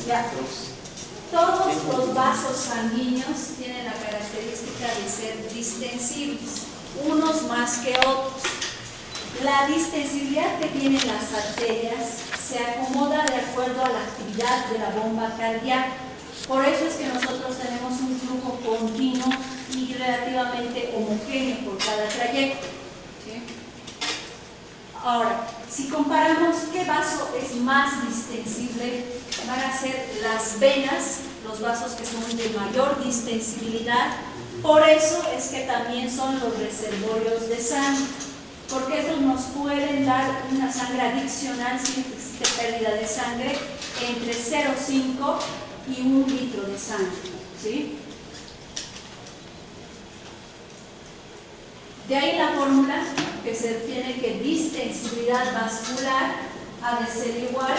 Ya. Todos los vasos sanguíneos tienen la característica de ser distensibles, unos más que otros. La distensibilidad que tienen las arterias se acomoda de acuerdo a la actividad de la bomba cardíaca. Por eso es que nosotros tenemos un flujo continuo y relativamente homogéneo por cada trayecto. ¿Sí? Ahora, si comparamos qué vaso es más distensible, van a ser las venas, los vasos que son de mayor distensibilidad. Por eso es que también son los reservorios de sangre, porque estos nos pueden dar una sangre adicional si existe pérdida de sangre entre 0,5 y 1 litro de sangre. ¿Sí? De ahí la fórmula que se tiene que distensibilidad vascular ha de ser igual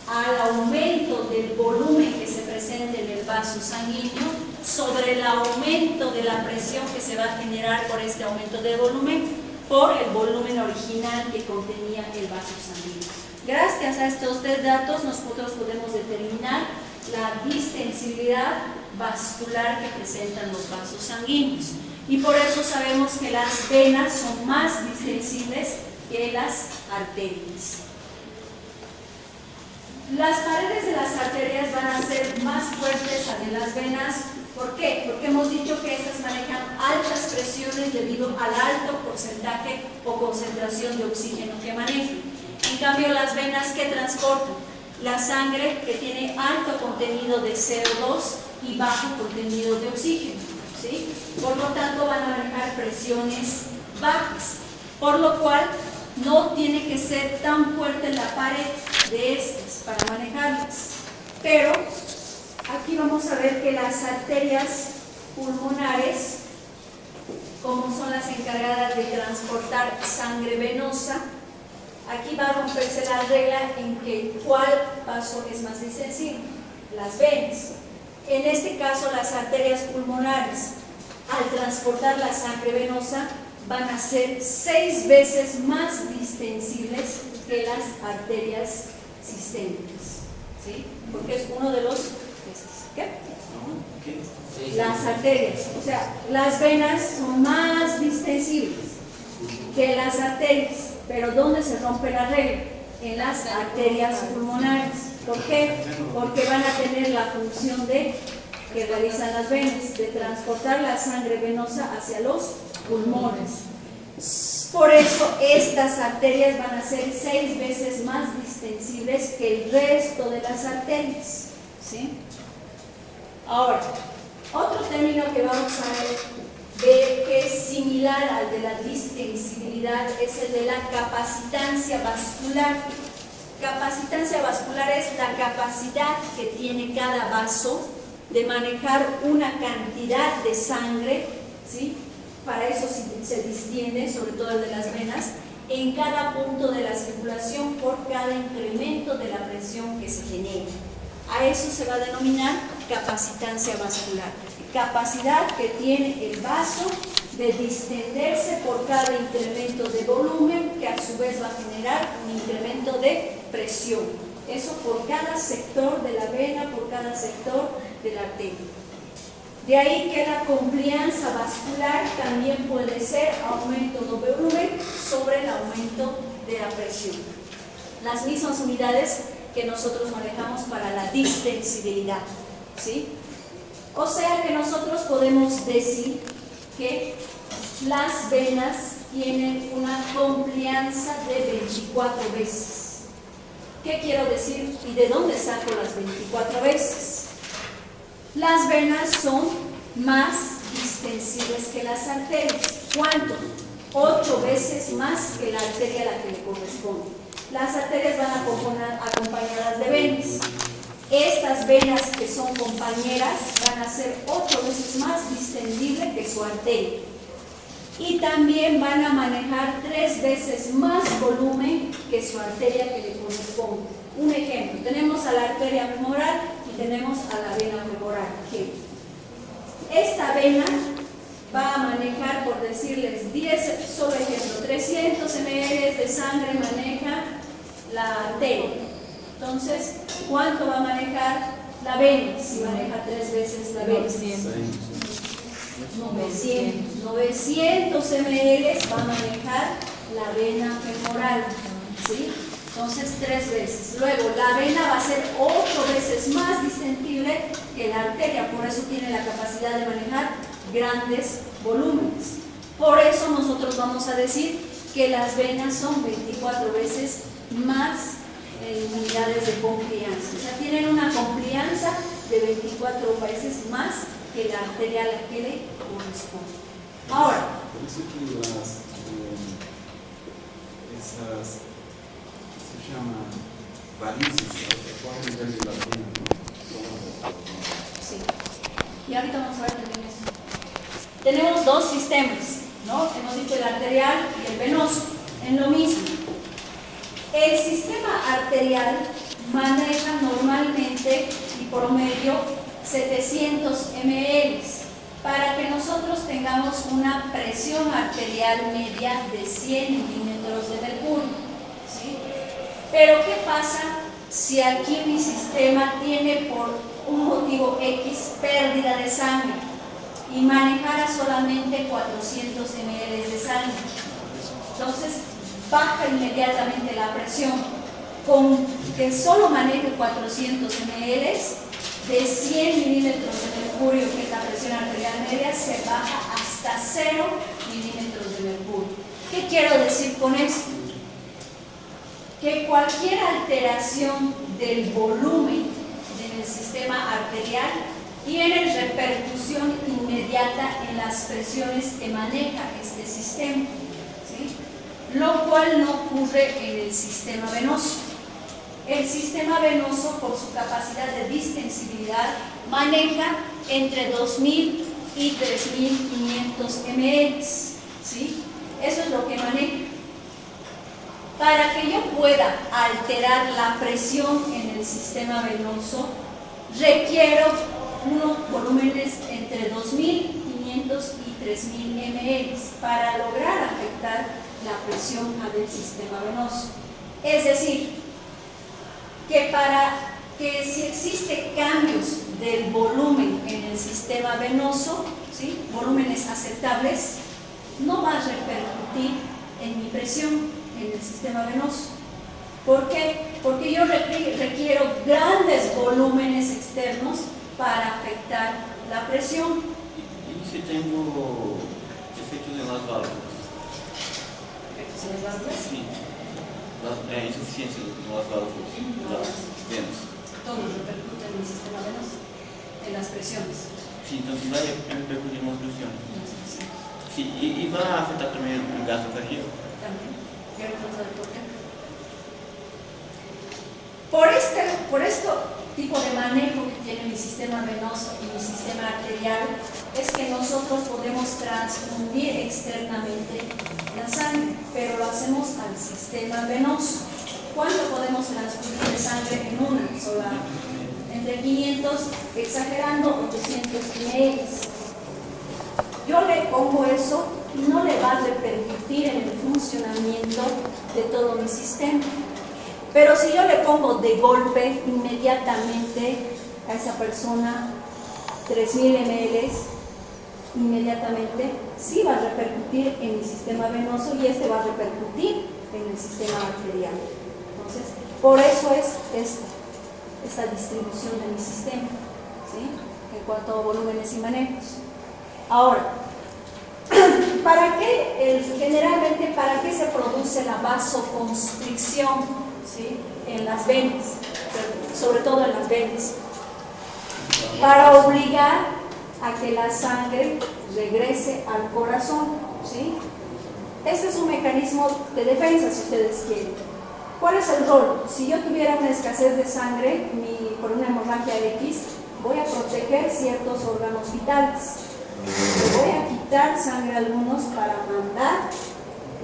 al aumento del volumen que se presente en el vaso sanguíneo sobre el aumento de la presión que se va a generar por este aumento de volumen por el volumen original que contenía el vaso sanguíneo. Gracias a estos tres datos nosotros podemos determinar la distensibilidad vascular que presentan los vasos sanguíneos. Y por eso sabemos que las venas son más distensibles que las arterias. Las paredes de las arterias van a ser más fuertes a de las venas. ¿Por qué? Porque hemos dicho que estas manejan altas presiones debido al alto porcentaje o concentración de oxígeno que manejan. En cambio, las venas que transportan la sangre que tiene alto contenido de CO2 y bajo contenido de oxígeno, ¿sí? Por lo tanto, van a manejar presiones bajas, por lo cual no tiene que ser tan fuerte la pared de estas para manejarlas. Pero aquí vamos a ver que las arterias pulmonares, como son las encargadas de transportar sangre venosa, aquí va a romperse la regla en que cuál vaso es más distensible, las venas. En este caso, las arterias pulmonares, al transportar la sangre venosa, van a ser 6 veces más distensibles que las arterias sistémicas, ¿sí? Porque es uno de los... ¿Qué? Las arterias, o sea, las venas son más distensibles que las arterias, pero ¿dónde se rompe la regla? En las arterias pulmonares. ¿Por qué? Porque van a tener la función de que realizan las venas, de transportar la sangre venosa hacia los pulmones. Por eso estas arterias van a ser 6 veces más distensibles que el resto de las arterias, ¿sí? Ahora, otro término que vamos a ver que es similar al de la distensibilidad es el de la capacitancia vascular. Capacitancia vascular es la capacidad que tiene cada vaso de manejar una cantidad de sangre, ¿sí? Para eso se distiende, sobre todo el de las venas, en cada punto de la circulación por cada incremento de la presión que se genera. A eso se va a denominar capacitancia vascular. Capacidad que tiene el vaso de distenderse por cada incremento de volumen, que a su vez va a generar un incremento de presión. Eso por cada sector de la vena, por cada sector de la arteria. De ahí que la complianza vascular también puede ser aumento de volumen sobre el aumento de la presión. Las mismas unidades que nosotros manejamos para la distensibilidad, ¿sí? O sea que nosotros podemos decir que las venas tienen una complianza de 24 veces. ¿Qué quiero decir y de dónde saco las 24 veces? Las venas son más distensibles que las arterias. ¿Cuánto? 8 veces más que la arteria a la que le corresponde. Las arterias van acompañadas de venas. Estas venas que son compañeras van a ser 8 veces más distendibles que su arteria. Y también van a manejar 3 veces más volumen que su arteria que le corresponde. Un ejemplo, tenemos a la arteria femoral y tenemos a la vena femoral. Esta vena va a manejar, por decirles 10, solo ejemplo, 300 ml de sangre maneja la arteria. Entonces, ¿cuánto va a manejar la vena, si maneja 3 veces la vena. 900 ml va a manejar la vena femoral, ¿sí? Entonces 3 veces. Luego la vena va a ser 8 veces más distendible que la arteria, por eso tiene la capacidad de manejar grandes volúmenes. Por eso nosotros vamos a decir que las venas son 24 veces más unidades de complianza. O sea, tienen una complianza de 24 veces más que la arteria a la que le corresponde. Ahora, por eso que esas se llaman varices a nivel de la vena, ¿no? sí. Y ahorita vamos a ver también eso. Tenemos 2 sistemas, ¿no? Hemos dicho el arterial y el venoso, en lo mismo. El sistema arterial maneja normalmente y promedio 700 ml para que nosotros tengamos una presión arterial media de 100 milímetros de mercurio, ¿sí? Pero ¿qué pasa si aquí mi sistema tiene por un motivo X pérdida de sangre y manejara solamente 400 ml de sangre? Entonces baja inmediatamente la presión. Con que solo maneje 400 ml de 100 milímetros de mercurio, que es la presión arterial media, se baja hasta 0 milímetros de mercurio. ¿Qué quiero decir con esto? Que cualquier alteración del volumen del sistema arterial tiene repercusión inmediata en las presiones que maneja este sistema, ¿sí? Lo cual no ocurre en el sistema venoso. El sistema venoso, por su capacidad de distensibilidad, maneja entre 2000 y 3500 ml, ¿sí? Eso es lo que maneja. Para que yo pueda alterar la presión en el sistema venoso, requiero unos volúmenes entre 2500 y 3000 ml para lograr afectar la presión del sistema venoso. Es decir, que para que si existe cambios del volumen en el sistema venoso, ¿sí?, volúmenes aceptables, no va a repercutir en mi presión en el sistema venoso. ¿Por qué? Porque yo requiero grandes volúmenes externos para afectar la presión. ¿Y si tengo efectos en las válvulas? ¿Efectos en las válvulas? Sí. Insuficiencia en las válvulas, las venas. Todo repercute en el sistema venoso, en las presiones. Sí, entonces va a repercutir en las presiones. Sí, y va a afectar también el gasto cardíaco. También. ¿Y ahora vamos a ver por qué? Por este tipo de manejo que tiene mi sistema venoso y mi sistema arterial, es que nosotros podemos transfundir externamente la sangre, pero lo hacemos al sistema venoso. ¿Cuánto podemos transfundir sangre en una sola? Entre 500, exagerando, 800 ml. Yo le pongo eso y no le va a repercutir en el funcionamiento de todo mi sistema. Pero si yo le pongo de golpe inmediatamente a esa persona 3000 ml, inmediatamente sí va a repercutir en mi sistema venoso y este va a repercutir en el sistema arterial. Entonces, por eso es esta distribución de mi sistema, ¿sí?, en cuanto a volúmenes y manejos. Ahora, generalmente, ¿para qué se produce la vasoconstricción, ¿sí?, en las venas? Sobre todo en las venas. Para obligar a que la sangre regrese al corazón, ¿sí? Este es un mecanismo de defensa, si ustedes quieren. ¿Cuál es el rol? Si yo tuviera una escasez de sangre por una hemorragia X, voy a proteger ciertos órganos vitales. Le voy a quitar sangre a algunos para mandar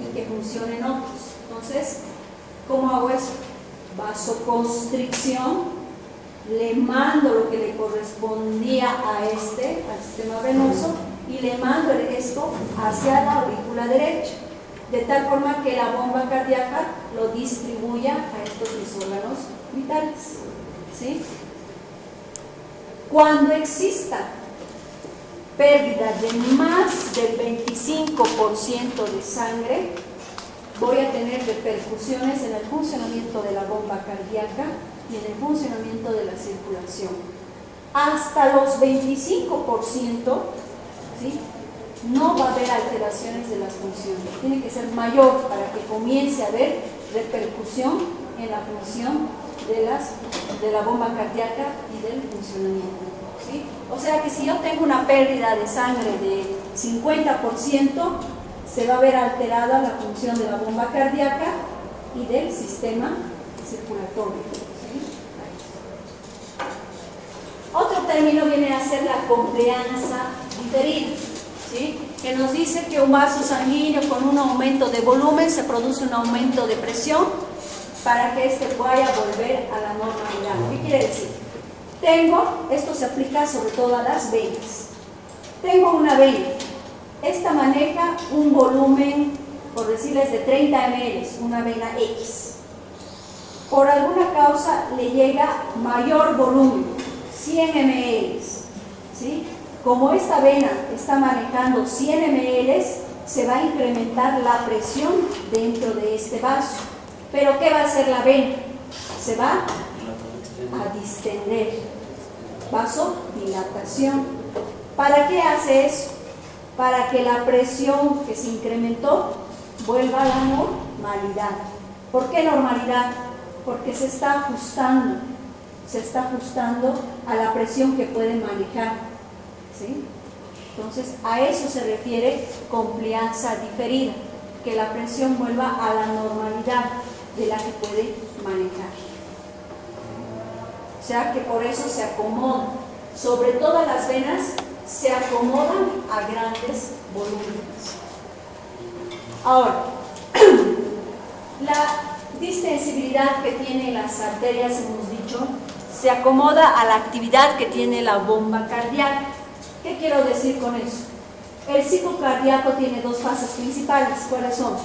y que funcionen otros. Entonces, ¿cómo hago eso? Vasoconstricción. Le mando lo que le correspondía al sistema venoso, y le mando esto hacia la aurícula derecha, de tal forma que la bomba cardíaca lo distribuya a estos mis órganos vitales, ¿sí? Cuando exista pérdida de más del 25% de sangre, voy a tener repercusiones en el funcionamiento de la bomba cardíaca y en el funcionamiento de la circulación. Hasta los 25%, ¿sí?, no va a haber alteraciones de las funciones. Tiene que ser mayor para que comience a haber repercusión en la función de la bomba cardíaca y del funcionamiento, ¿sí? O sea que si yo tengo una pérdida de sangre de 50%, se va a ver alterada la función de la bomba cardíaca y del sistema circulatorio, ¿sí? Otro término viene a ser la complianza diferida, ¿sí?, que nos dice que un vaso sanguíneo con un aumento de volumen se produce un aumento de presión para que éste vaya a volver a la normalidad. ¿Qué quiere decir? Esto se aplica sobre todo a las venas. Tengo una vena, esta maneja un volumen, por decirles, de 30 ml, una vena X. Por alguna causa le llega mayor volumen, 100 ml, ¿sí? Como esta vena está manejando 100 ml, se va a incrementar la presión dentro de este vaso. ¿Pero qué va a hacer la vena? Se va a distender. Vasodilatación. ¿Para qué hace eso? Para que la presión que se incrementó vuelva a la normalidad. ¿Por qué normalidad? Porque se está ajustando a la presión que puede manejar, ¿sí? Entonces, a eso se refiere complianza diferida, que la presión vuelva a la normalidad de la que puede manejar. O sea que por eso se acomoda, sobre todas las venas se acomodan a grandes volúmenes. Ahora, la distensibilidad que tienen las arterias, hemos dicho, se acomoda a la actividad que tiene la bomba cardíaca. ¿Qué quiero decir con eso? El ciclo cardíaco tiene dos fases principales. ¿Cuáles son?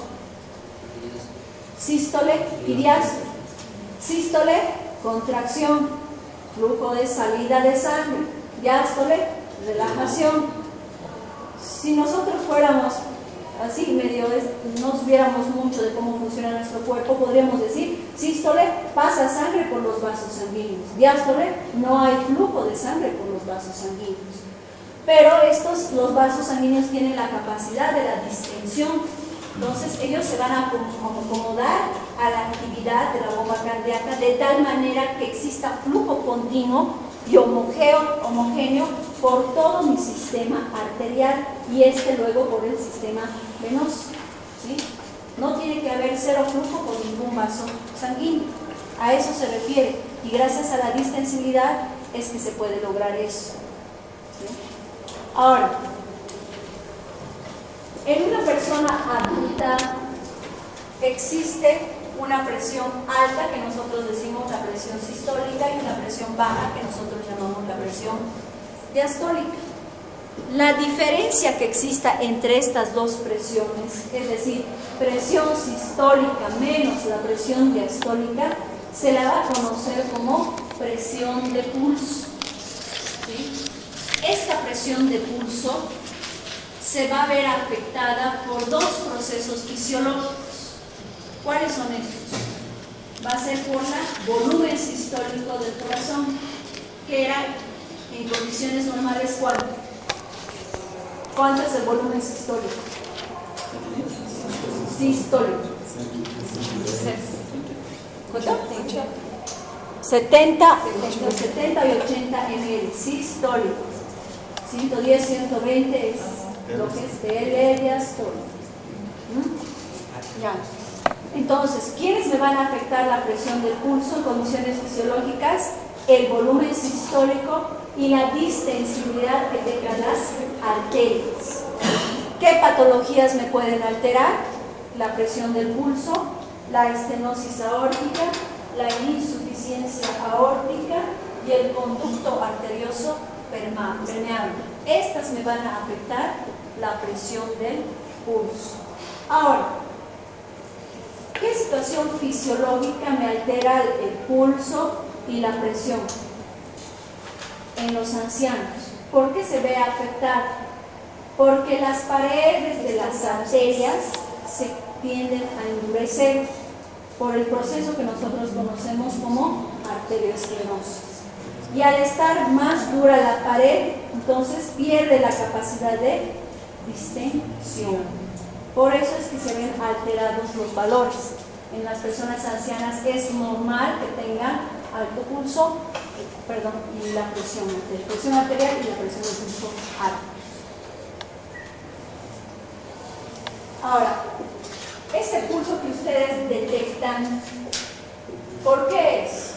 Sístole y diástole. Sístole, contracción, flujo de salida de sangre. Diástole, relajación. Si nosotros fuéramos así, medio, no supiéramos mucho de cómo funciona nuestro cuerpo, podríamos decir, sístole, pasa sangre por los vasos sanguíneos. Diástole, no hay flujo de sangre por los vasos sanguíneos. Pero los vasos sanguíneos tienen la capacidad de la distensión. Entonces ellos se van a acomodar a la actividad de la bomba cardíaca de tal manera que exista flujo continuo y homogéneo por todo mi sistema arterial y luego por el sistema venoso, ¿sí? No tiene que haber cero flujo por ningún vaso sanguíneo. A eso se refiere, y gracias a la distensibilidad es que se puede lograr eso, ¿sí? Ahora, en una persona adulta existe una presión alta, que nosotros decimos la presión sistólica, y una presión baja, que nosotros llamamos la presión diastólica. La diferencia que exista entre estas dos presiones, es decir, presión sistólica menos la presión diastólica, se la va a conocer como presión de pulso, ¿sí? Esta presión de pulso se va a ver afectada por dos procesos fisiológicos. ¿Cuáles son estos? Va a ser por el volumen sistólico del corazón, que era en condiciones normales, ¿cuánto es el volumen sistólico? Sistólico. ¿Cuánto? 70 y 80 ml, sistólico. 110, 120 es lo que es TL diastólico. Ya. Entonces, ¿quiénes me van a afectar la presión del pulso en condiciones fisiológicas? El volumen sistólico y la distensibilidad que tengan las arterias. ¿Qué patologías me pueden alterar? La presión del pulso, la estenosis aórtica, la insuficiencia aórtica y el conducto arterioso permeable. Estas me van a afectar la presión del pulso. Ahora, ¿qué situación fisiológica me altera el pulso y la presión? en los ancianos. ¿Por qué se ve afectado? Porque las paredes de las arterias se tienden a endurecer por el proceso que nosotros conocemos como arteriosclerosis. Y al estar más dura la pared, entonces pierde la capacidad de distensión. Por eso es que se ven alterados los valores. En las personas ancianas es normal que tengan alto pulso, y la presión arterial y la presión del pulso alta. Ahora, ese pulso que ustedes detectan, ¿por qué es?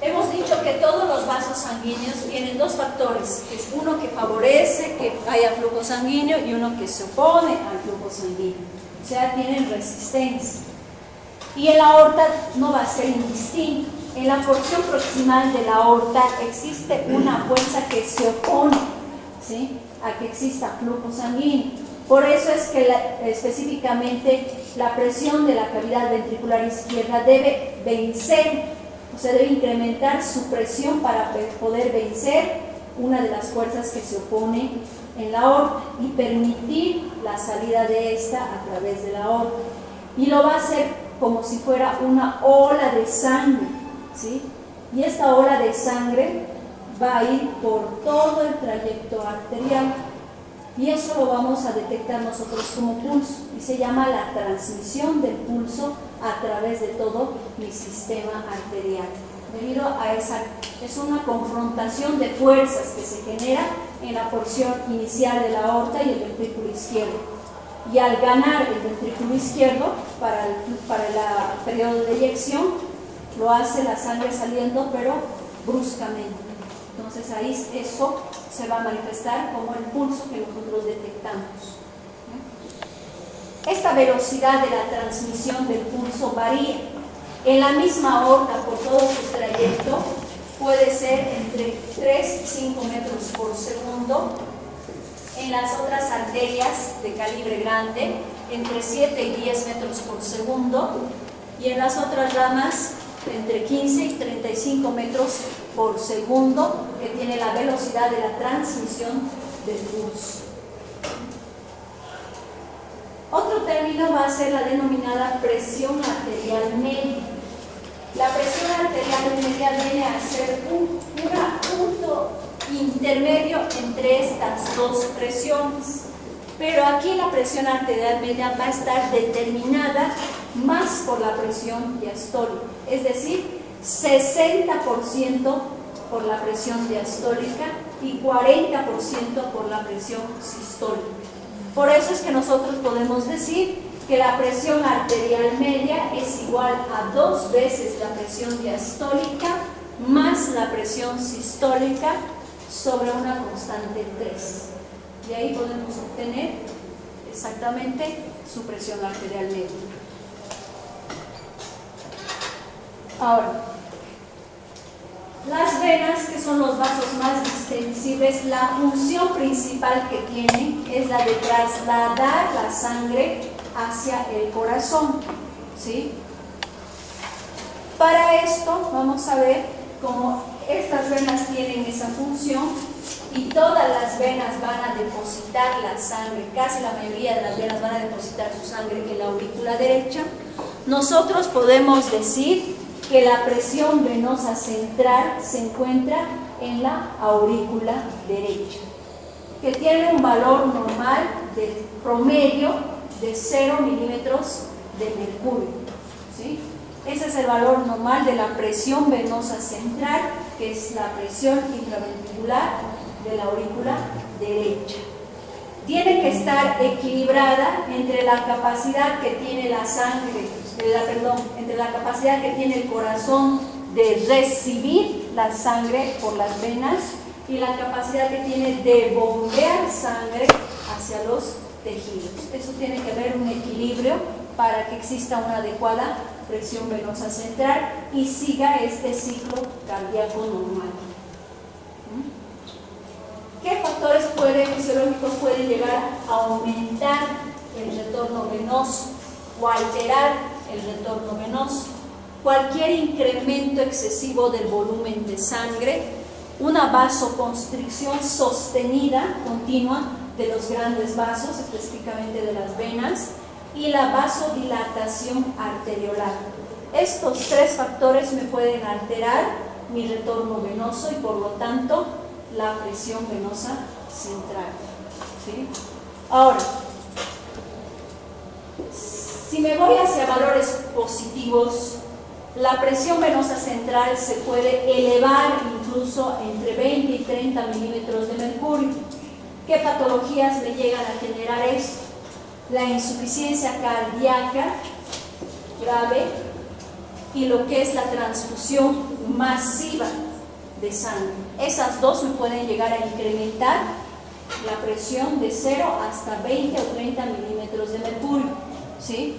Hemos dicho que todos los vasos sanguíneos tienen dos factores, que es uno que favorece que haya flujo sanguíneo y uno que se opone al flujo sanguíneo, o sea, tienen resistencia. Y en la aorta no va a ser indistinto. En la porción proximal de la aorta existe una fuerza que se opone, ¿sí?, a que exista flujo sanguíneo. Por eso es que específicamente la presión de la cavidad ventricular izquierda debe vencer, o sea, debe incrementar su presión para poder vencer una de las fuerzas que se opone en la aorta y permitir la salida de esta a través de la aorta. Y lo va a hacer como si fuera una ola de sangre, ¿sí? Y esta ola de sangre va a ir por todo el trayecto arterial. Y eso lo vamos a detectar nosotros como pulso y se llama la transmisión del pulso a través de todo mi sistema arterial. Debido a es una confrontación de fuerzas que se genera en la porción inicial de la aorta y el ventrículo izquierdo. Y al ganar el ventrículo izquierdo para el periodo de eyección, lo hace la sangre saliendo pero bruscamente. Entonces ahí eso se va a manifestar como el pulso que nosotros detectamos. Esta velocidad de la transmisión del pulso varía. En la misma aorta, por todo su trayecto, puede ser entre 3 y 5 metros por segundo. En las otras arterias de calibre grande, entre 7 y 10 metros por segundo. Y en las otras ramas, entre 15 y 35 metros por segundo, que tiene la velocidad de la transmisión del pulso. Otro término va a ser la denominada presión arterial media. La presión arterial media viene a ser un punto intermedio entre estas dos presiones. Pero aquí la presión arterial media va a estar determinada más por la presión diastólica, es decir, 60% por la presión diastólica y 40% por la presión sistólica. Por eso es que nosotros podemos decir que la presión arterial media es igual a 2 veces la presión diastólica más la presión sistólica sobre una constante 3. De ahí podemos obtener exactamente su presión arterial media. Ahora, las venas, que son los vasos más distensibles, la función principal que tienen es la de trasladar la sangre hacia el corazón, ¿sí? Para esto vamos a ver cómo estas venas tienen esa función y todas las venas van a depositar la sangre, casi la mayoría de las venas van a depositar su sangre en la aurícula derecha. Nosotros podemos decir que la presión venosa central se encuentra en la aurícula derecha, que tiene un valor normal de promedio de 0 milímetros de mercurio, ¿sí? Ese es el valor normal de la presión venosa central, que es la presión intraventricular de la aurícula derecha. Tiene que estar equilibrada entre la capacidad que tiene la sangre, entre la capacidad que tiene el corazón de recibir la sangre por las venas y la capacidad que tiene de bombear sangre hacia los tejidos. Eso tiene que haber un equilibrio para que exista una adecuada presión venosa central y siga este ciclo cardíaco normal. ¿Qué factores fisiológicos pueden llegar a aumentar el retorno venoso o alterar el retorno venoso? Cualquier incremento excesivo del volumen de sangre una vasoconstricción sostenida, continua, de los grandes vasos, específicamente de las venas, y la vasodilatación arteriolar. Estos tres factores me pueden alterar mi retorno venoso y por lo tanto la presión venosa central. ¿Sí? Ahora, si me voy hacia valores positivos, la presión venosa central se puede elevar incluso entre 20 y 30 milímetros de mercurio. ¿Qué patologías me llegan a generar esto? La insuficiencia cardíaca grave y lo que es la transfusión masiva de sangre. Esas dos me pueden llegar a incrementar la presión de 0 hasta 20 o 30 milímetros de mercurio. ¿Sí?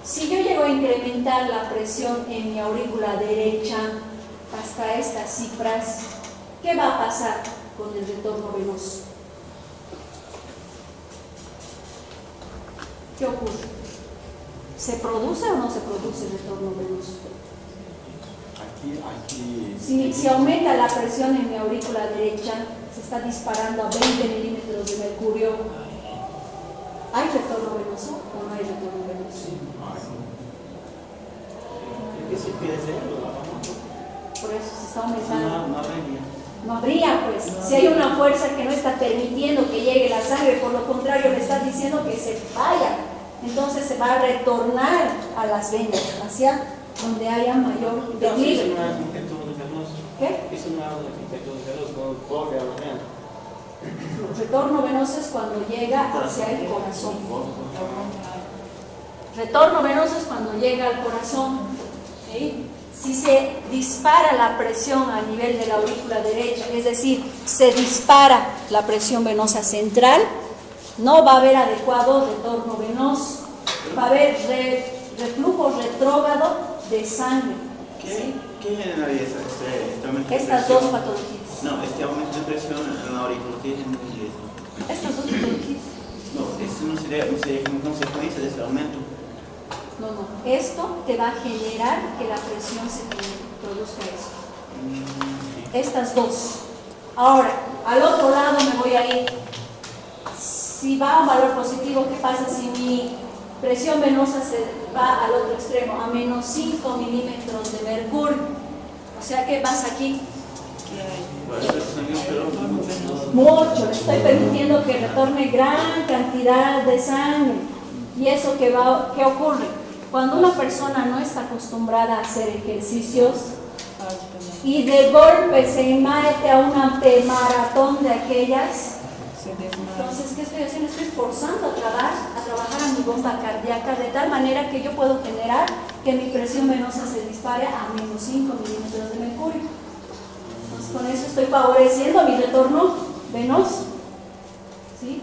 Si yo llego a incrementar la presión en mi aurícula derecha hasta estas cifras, ¿qué va a pasar con el retorno venoso? ¿Qué ocurre? ¿Se produce o no se produce el retorno venoso? Si aumenta la presión en mi aurícula derecha, se está disparando a 20 milímetros de mercurio, ¿hay retorno venoso o no hay retorno venoso? Por eso se está aumentando. No habría, pues. Si hay una fuerza que no está permitiendo que llegue la sangre, por lo contrario, le está diciendo que se vaya. Entonces se va a retornar a las venas, hacia donde haya mayor declive. ¿Qué? El retorno venoso es cuando llega hacia el corazón. Retorno venoso es cuando llega al corazón. ¿Sí? Si se dispara la presión a nivel de la aurícula derecha, es decir, se dispara la presión venosa central, no va a haber adecuado retorno venoso, va a haber reflujo retrógrado de sangre. ¿Sí? ¿Qué generaría este aumento de Estas presión? dos patologías. No, este aumento de presión en la aurícula, ¿qué generaría esto? Estas dos patologías. No, esto no sería como consecuencia de este aumento. No, esto te va a generar que la presión se produzca esto. Estas dos. Ahora, al otro lado me voy a ir. Si va a un valor positivo, ¿qué pasa si mi presión venosa se va al otro extremo? A menos 5 milímetros de mercurio. O sea, ¿qué pasa aquí? Mucho. Le estoy permitiendo que retorne gran cantidad de sangre. ¿Y eso qué ocurre? Cuando una persona no está acostumbrada a hacer ejercicios y de golpe se mete a una maratón de aquellas, entonces, ¿qué estoy haciendo? Estoy forzando a trabajar a mi bomba cardíaca de tal manera que yo puedo generar que mi presión venosa se dispare a menos 5 milímetros de mercurio. Entonces, con eso estoy favoreciendo mi retorno venoso. ¿Sí?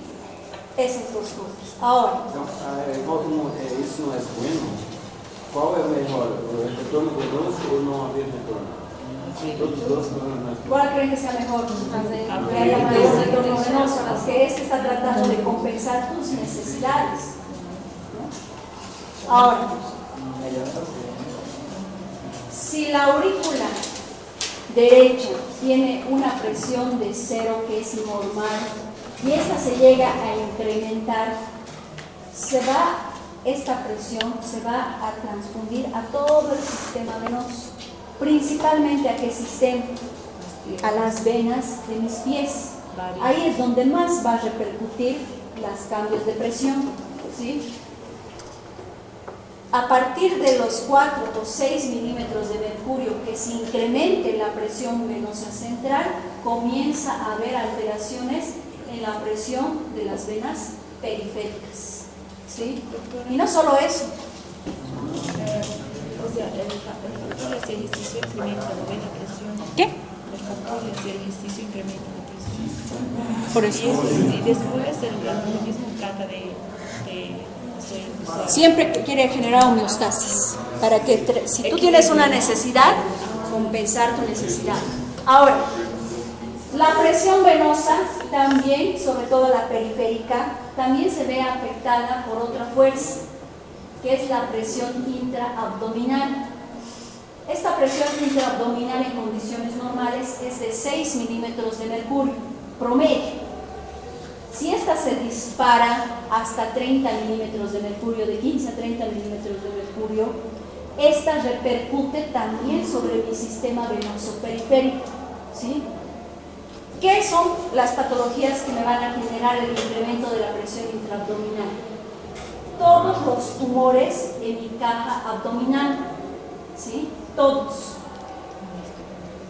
Esas dos cosas. Ahora. Como isso não é bueno, qual é melhor? O retorno venoso ou não haver retorno? Todos os dois não. ¿Cuál creen que sea mejor? Que haya mayor retorno venoso, las que está tratando de compensar tus necesidades. ¿No? Ahora, si la aurícula derecha tiene una presión de 0 que es normal y esta se llega a incrementar, esta presión se va a transfundir a todo el sistema venoso. Principalmente ¿a qué sistema? A las venas de mis pies. Ahí es donde más va a repercutir los cambios de presión. ¿Sí? A partir de los 4 o 6 milímetros de mercurio que se incremente la presión venosa central, comienza a haber alteraciones en la presión de las venas periféricas. ¿Sí? Y no solo eso. O sea, el factor de ejercicio incrementa la presión. ¿Qué? El factor de ejercicio incrementa la presión. Por eso. Y después el organismo trata de hacer. Siempre quiere generar homeostasis. Para que, si tú tienes una necesidad, compensar tu necesidad. Ahora, la presión venosa también, sobre todo la periférica, también se ve afectada por otra fuerza, que es la presión intraabdominal. Esta presión intraabdominal en condiciones normales es de 6 milímetros de mercurio, promedio. Si esta se dispara hasta 30 milímetros de mercurio, de 15 a 30 milímetros de mercurio, esta repercute también sobre mi sistema venoso periférico, ¿sí? ¿Qué son las patologías que me van a generar el incremento de la presión intraabdominal? Todos los tumores en mi caja abdominal, ¿sí? Todos.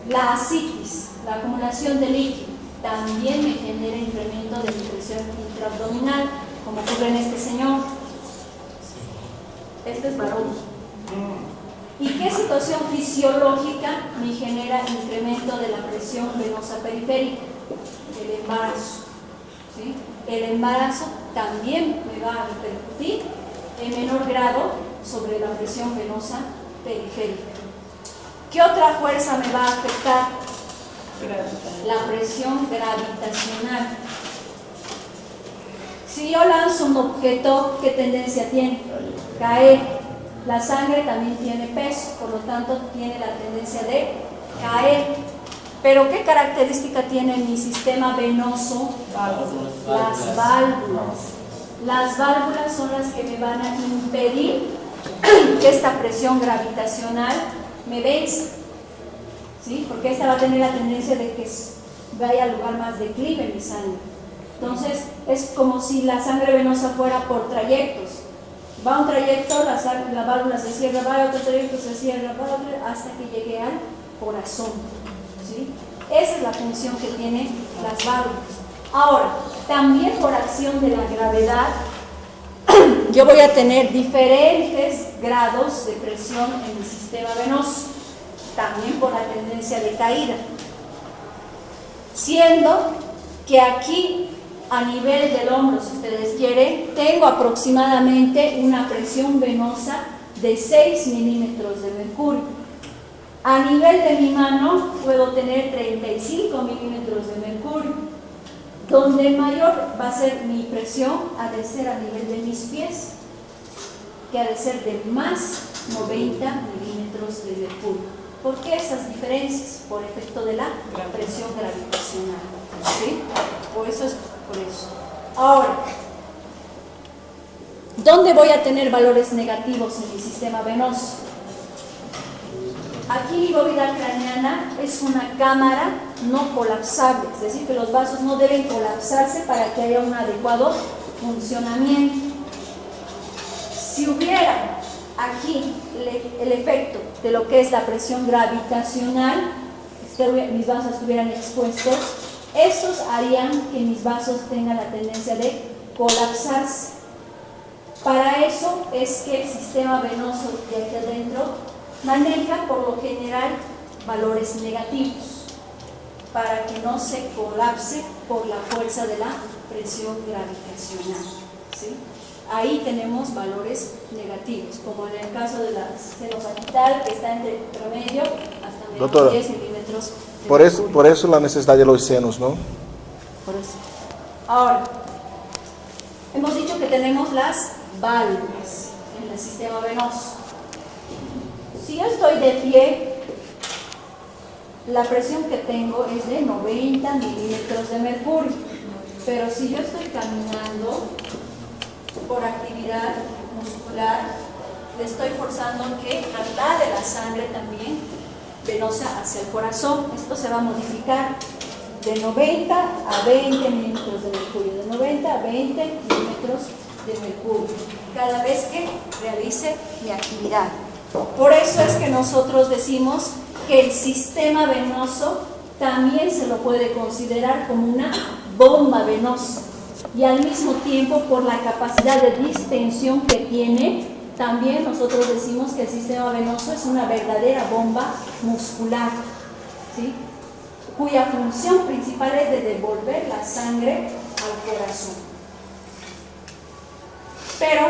La ascitis, la acumulación de líquido, también me genera incremento de mi presión intraabdominal, como ocurre en este señor. Este es varón. ¿Y qué situación fisiológica me genera incremento de la presión venosa periférica? El embarazo, ¿sí? El embarazo también me va a repercutir en menor grado sobre la presión venosa periférica. ¿Qué otra fuerza me va a afectar? La presión gravitacional. Si yo lanzo un objeto, ¿qué tendencia tiene? Caer. La sangre también tiene peso, por lo tanto tiene la tendencia de caer. Pero ¿qué característica tiene mi sistema venoso? Las válvulas. Las válvulas son las que me van a impedir que esta presión gravitacional me venza, ¿sí? Porque esta va a tener la tendencia de que vaya al lugar más declive mi sangre. Entonces es como si la sangre venosa fuera por trayectos. Va un trayecto, la válvula se cierra, va otro trayecto, se cierra, va otro, hasta que llegue al corazón, ¿sí? Esa es la función que tienen las válvulas. Ahora, también por acción de la gravedad, yo voy a tener diferentes grados de presión en mi sistema venoso, también por la tendencia de caída. Siendo que aquí, a nivel del hombro, si ustedes quieren, tengo aproximadamente una presión venosa de 6 milímetros de mercurio. A nivel de mi mano puedo tener 35 milímetros de mercurio. Donde mayor va a ser mi presión ha de ser a nivel de mis pies, que ha de ser de más 90 milímetros de mercurio. ¿Por qué esas diferencias? Por efecto de la presión gravitacional, ¿sí? Por eso es por eso. Ahora, ¿dónde voy a tener valores negativos en mi sistema venoso? Aquí mi bóveda craneana es una cámara no colapsable, es decir, que los vasos no deben colapsarse para que haya un adecuado funcionamiento. Si hubiera aquí el efecto de lo que es la presión gravitacional, mis vasos estuvieran expuestos, estos harían que mis vasos tengan la tendencia de colapsarse. Para eso es que el sistema venoso de aquí adentro maneja por lo general valores negativos para que no se colapse por la fuerza de la presión gravitacional, ¿sí? Ahí tenemos valores negativos, como en el caso de la seno sagital, que está entre promedio hasta menos Doctora, 10 milímetros. Por eso la necesidad de los senos, ¿no? Por eso. Ahora, hemos dicho que tenemos las válvulas en el sistema venoso. Si yo estoy de pie, la presión que tengo es de 90 milímetros de mercurio. Pero si yo estoy caminando por actividad muscular, le estoy forzando que traslade la sangre también venosa hacia el corazón. Esto se va a modificar de 90 a 20 milímetros de mercurio, de 90 a 20 milímetros de mercurio, cada vez que realice mi actividad. Por eso es que nosotros decimos que el sistema venoso también se lo puede considerar como una bomba venosa, y al mismo tiempo por la capacidad de distensión que tiene, también nosotros decimos que el sistema venoso es una verdadera bomba muscular, ¿sí? Cuya función principal es de devolver la sangre al corazón. Pero